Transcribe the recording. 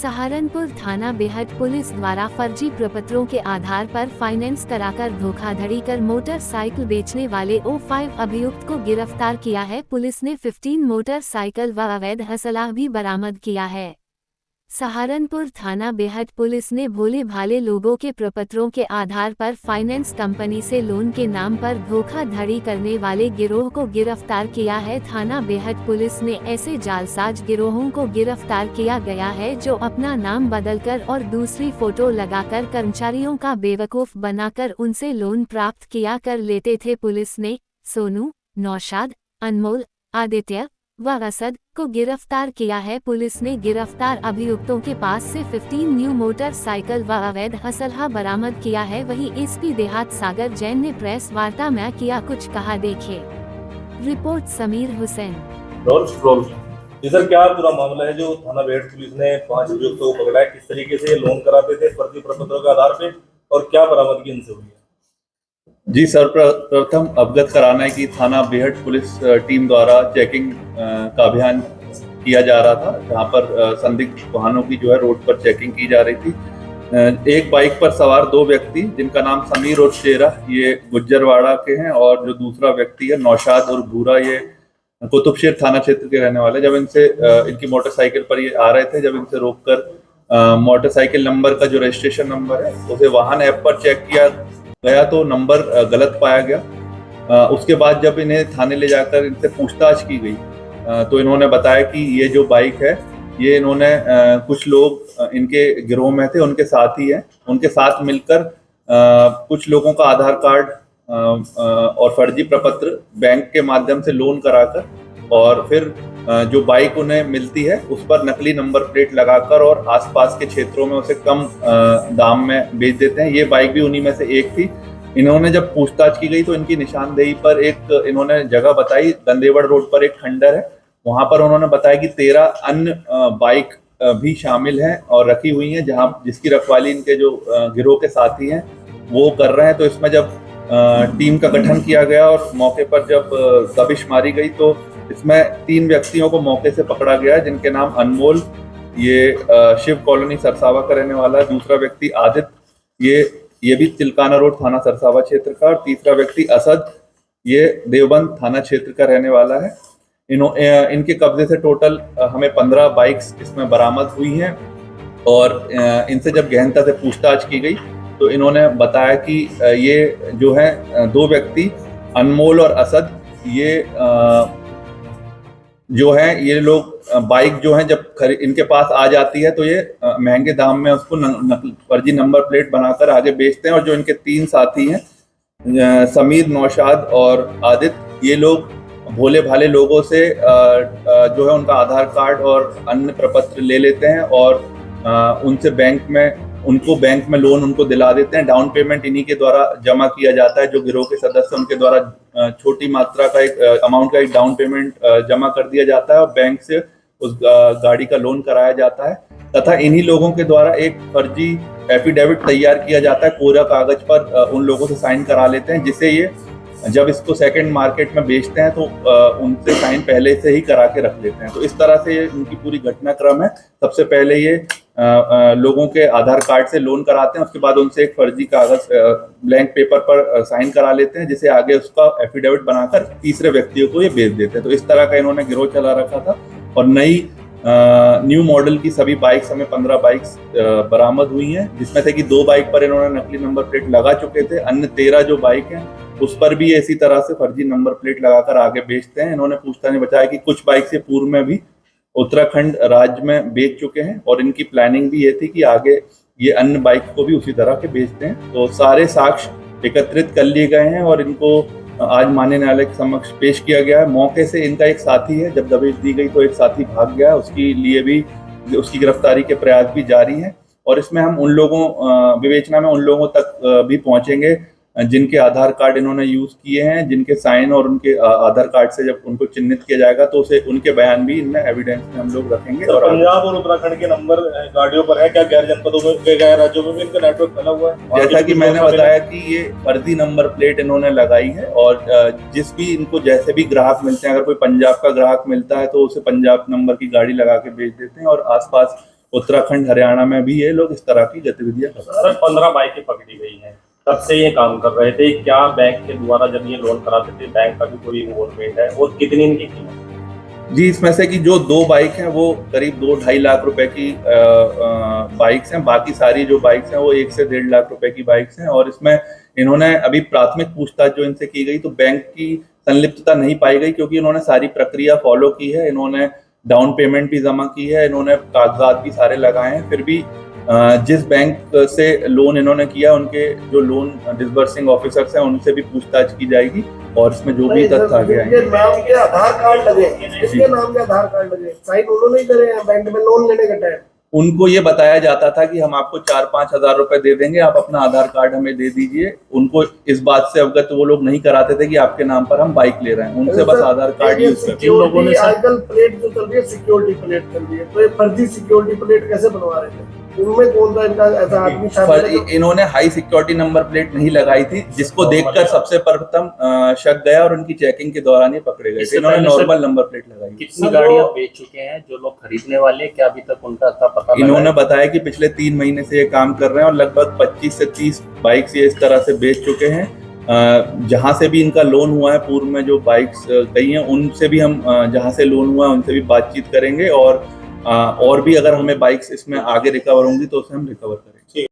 सहारनपुर थाना बेहट पुलिस द्वारा फर्जी प्रपत्रों के आधार पर फाइनेंस कराकर धोखाधड़ी कर मोटरसाइकिल बेचने वाले O5 अभियुक्त को गिरफ्तार किया है। पुलिस ने 15 मोटरसाइकिल व अवैध असलाह भी बरामद किया है। सहारनपुर थाना बेहट पुलिस ने भोले भाले लोगों के प्रपत्रों के आधार पर फाइनेंस कंपनी से लोन के नाम पर धोखाधड़ी करने वाले गिरोह को गिरफ्तार किया है। थाना बेहट पुलिस ने ऐसे जालसाज गिरोहों को गिरफ्तार किया गया है जो अपना नाम बदलकर और दूसरी फोटो लगाकर कर्मचारियों का बेवकूफ बनाकर उनसे लोन प्राप्त किया कर लेते थे। पुलिस ने सोनू, नौशाद, अनमोल, आदित्य व असद को गिरफ्तार किया है। पुलिस ने गिरफ्तार अभियुक्तों के पास से 15 न्यू मोटरसाइकिल व अवैध असलहा बरामद किया है। वहीं एसपी देहात सागर जैन ने प्रेस वार्ता में किया कुछ कहा, देखे रिपोर्ट समीर हुसैन। जी सर, क्या पूरा मामला है जो थाना बेहट पुलिस ने 5 अभियुक्तों को पकड़ा है? किस तरीके से लोन कराते थे फर्जी प्रपत्रों के आधार पे और क्या बरामदगी इनसे हुई है? जी सर, प्रथम अवगत कराना है कि थाना बेहट पुलिस टीम द्वारा चेकिंग का अभियान किया जा रहा था, जहां पर संदिग्ध वाहनों की जो है रोड पर चेकिंग की जा रही थी। एक बाइक पर सवार 2 व्यक्ति जिनका नाम समीर और शेरा ये गुज्जरवाड़ा के हैं और जो दूसरा व्यक्ति है नौशाद और भूरा ये कुतुबशेर थाना क्षेत्र के रहने वाले। जब इनसे इनकी मोटरसाइकिल पर ये आ रहे थे, जब इनसे रोककर मोटरसाइकिल नंबर का जो रजिस्ट्रेशन नंबर है उसे वाहन ऐप पर चेक किया गया तो नंबर गलत पाया गया। उसके बाद जब इन्हें थाने ले जाकर इनसे पूछताछ की गई तो इन्होंने बताया कि ये जो बाइक है ये इन्होंने कुछ लोग इनके गिरोह में थे, उनके साथ ही है, उनके साथ मिलकर कुछ लोगों का आधार कार्ड और फर्जी प्रपत्र बैंक के माध्यम से लोन कराकर और फिर जो बाइक उन्हें मिलती है उस पर नकली नंबर प्लेट लगाकर और आसपास के क्षेत्रों में उसे कम दाम में बेच देते हैं। ये बाइक भी उन्हीं में से एक थी। इन्होंने जब पूछताछ की गई तो इनकी निशानदेही पर एक इन्होंने जगह बताई, गंदेवड़ रोड पर एक खंडर है, वहां पर उन्होंने बताया कि 13 अन्य बाइक भी शामिल हैं और रखी हुई हैं, जहां जिसकी रखवाली इनके जो गिरोह के साथी हैं वो कर रहे हैं। तो इसमें जब टीम का गठन किया गया और मौके पर जब दबिश मारी गई तो इसमें 3 व्यक्तियों को मौके से पकड़ा गया है, जिनके नाम अनमोल ये शिव कॉलोनी सरसावा का रहने वाला है, दूसरा व्यक्ति आदित्य ये भी तिलकाना रोड थाना सरसावा क्षेत्र का, और तीसरा व्यक्ति असद ये देवबंद थाना क्षेत्र का रहने वाला है। इनके कब्जे से टोटल हमें 15 बाइक्स इसमें बरामद हुई हैं और इनसे जब गहनता से पूछताछ की गई तो इन्होंने बताया कि ये जो है 2 व्यक्ति अनमोल और असद ये जो है ये लोग बाइक जो है जब इनके पास आ जाती है तो ये महंगे दाम में उसको फर्जी नंबर प्लेट बनाकर आगे बेचते हैं। और जो इनके 3 साथी हैं समीर, नौशाद और आदित्य, ये लोग भोले भाले लोगों से जो है उनका आधार कार्ड और अन्य प्रपत्र ले लेते हैं और उनसे बैंक में लोन उनको दिला देते हैं। डाउन पेमेंट इन्हीं के द्वारा जमा किया जाता है। जो गिरोह के सदस्य उनके द्वारा छोटी मात्रा का एक अमाउंट का एक डाउन पेमेंट जमा कर दिया जाता है और बैंक से उस गाड़ी का लोन कराया जाता है तथा इन्हीं लोगों के द्वारा एक फर्जी एफिडेविट तैयार किया जाता है, कोरा कागज पर उन लोगों से साइन करा लेते हैं, जिसे ये जब इसको सेकंड मार्केट में बेचते हैं तो उनसे साइन पहले से ही करा के रख लेते हैं। तो इस तरह से उनकी पूरी घटनाक्रम है। सबसे पहले ये लोगों के आधार कार्ड से लोन कराते हैं, उसके बाद उनसे एक फर्जी कागज ब्लैंक पेपर पर साइन करा लेते हैं, जिसे आगे उसका एफिडेविट बनाकर तीसरे व्यक्तियों को ये बेच देते हैं। तो इस तरह का इन्होंने गिरोह चला रखा था और नई न्यू मॉडल की सभी बाइक्स हमें 15 बाइक्स बरामद हुई हैं, जिसमें से कि 2 बाइक पर इन्होंने नकली नंबर प्लेट लगा चुके थे। अन्य 13 जो बाइक हैं उस पर भी इसी तरह से फर्जी नंबर प्लेट लगाकर आगे बेचते हैं। इन्होंने पूछताछ में बताया कि कुछ बाइक से पूर्व में भी उत्तराखंड राज्य में बेच चुके हैं और इनकी प्लानिंग भी ये थी कि आगे ये अन्य बाइक को भी उसी तरह के बेचते हैं। तो सारे साक्ष्य एकत्रित कर लिए गए हैं और इनको आज माननीय न्यायालय के समक्ष पेश किया गया है। मौके से इनका एक साथी है, जब दबिश दी गई तो एक साथी भाग गया, उसकी लिए भी उसकी गिरफ्तारी के प्रयास भी जारी हैं और इसमें हम उन लोगों विवेचना में उन लोगों तक भी पहुंचेंगे जिनके आधार कार्ड इन्होंने यूज किए हैं, जिनके साइन और उनके आधार कार्ड से जब उनको चिन्हित किया जाएगा तो उसे उनके बयान भी इनमें एविडेंस में हम लोग रखेंगे। और पंजाब और उत्तराखंड के नंबर गाड़ियों पर है क्या? गैर जनपदों में, गैर राज्यों में भी इनका नेटवर्क फैला हुआ है? जैसा कि मैंने बताया कि ये फर्जी नंबर प्लेट इन्होंने लगाई है और जिस भी इनको जैसे भी ग्राहक मिलते हैं, अगर कोई पंजाब का ग्राहक मिलता है तो उसे पंजाब नंबर की गाड़ी लगा के बेच देते हैं और आसपास उत्तराखंड हरियाणा में भी ये लोग इस तरह की गतिविधियां कर रहे हैं। सर 15 बाइकें पकड़ी गई हैं, कब से ये काम कर रहे थे, क्या बैंक के द्वारा जब ये लोन कराते थे बैंक का भी कोई इन्वॉल्वमेंट है और कितनी इनकी कीमत? जी, इसमें से कि जो 2 बाइक हैं वो करीब 2-2.5 लाख रुपए की बाइक्स हैं, बाकी सारी जो बाइक्स हैं वो 1 से 1.5 लाख रुपए की बाइक्स हैं। और इसमें इन्होंने अभी प्राथमिक पूछताछ जो इनसे की गई तो बैंक की संलिप्तता नहीं पाई गई, क्योंकि इन्होंने सारी प्रक्रिया फॉलो की है, इन्होंने डाउन पेमेंट भी जमा की है, इन्होंने कागजात भी सारे लगाए हैं। फिर भी जिस बैंक से लोन इन्होंने किया उनके जो लोन डिसबर्सिंग ऑफिसर्स हैं उनसे भी पूछताछ की जाएगी और इसमें जो भी तथ्य आगे आएंगे। नाम के आधार कार्ड लगे, इसके नाम के आधार कार्ड लगे, साइन उन्होंने ही करे हैं बैंक में लोन लेने के टाइम। उनको ये बताया जाता था कि हम आपको 4-5 हजार रुपए दे देंगे, आप अपना आधार कार्ड हमें दे दीजिए। उनको इस बात से अवगत वो लोग नहीं कराते थे कि आपके नाम पर हम बाइक ले रहे हैं, उनसे बस आधार कार्ड यूज करते। इन लोगों ने आजकल प्लेट जो चल रही है सिक्योरिटी प्लेट चल रही है, तो ये फर्जी सिक्योरिटी प्लेट कैसे बनवा रहे थे? उनमें कौन सा इनका ऐसा आदमी शामिल है? इन्होंने हाई सिक्योरिटी नंबर प्लेट नहीं लगाई थी, जिसको देखकर सबसे प्रथम शक गया और उनकी चेकिंग के दौरान ये पकड़े गए थे। इन्होंने नॉर्मल नंबर प्लेट लगाई। कितनी गाड़ियां बेच चुके हैं जो लोग खरीदने वाले, क्या अभी तक उनका पता लगा? इन्होंने बताया कि पिछले 3 महीने से ये काम कर रहे हैं और लगभग 25 से 30 बाइक्स ये इस तरह से बेच चुके हैं। जहां से भी इनका लोन हुआ है पूर्व में जो बाइक्स गई हैं उनसे भी हम जहां से लोन हुआ है उनसे भी बातचीत करेंगे और भी अगर हमें बाइक्स इसमें आगे रिकवर होंगी तो उसे हम रिकवर करेंगे।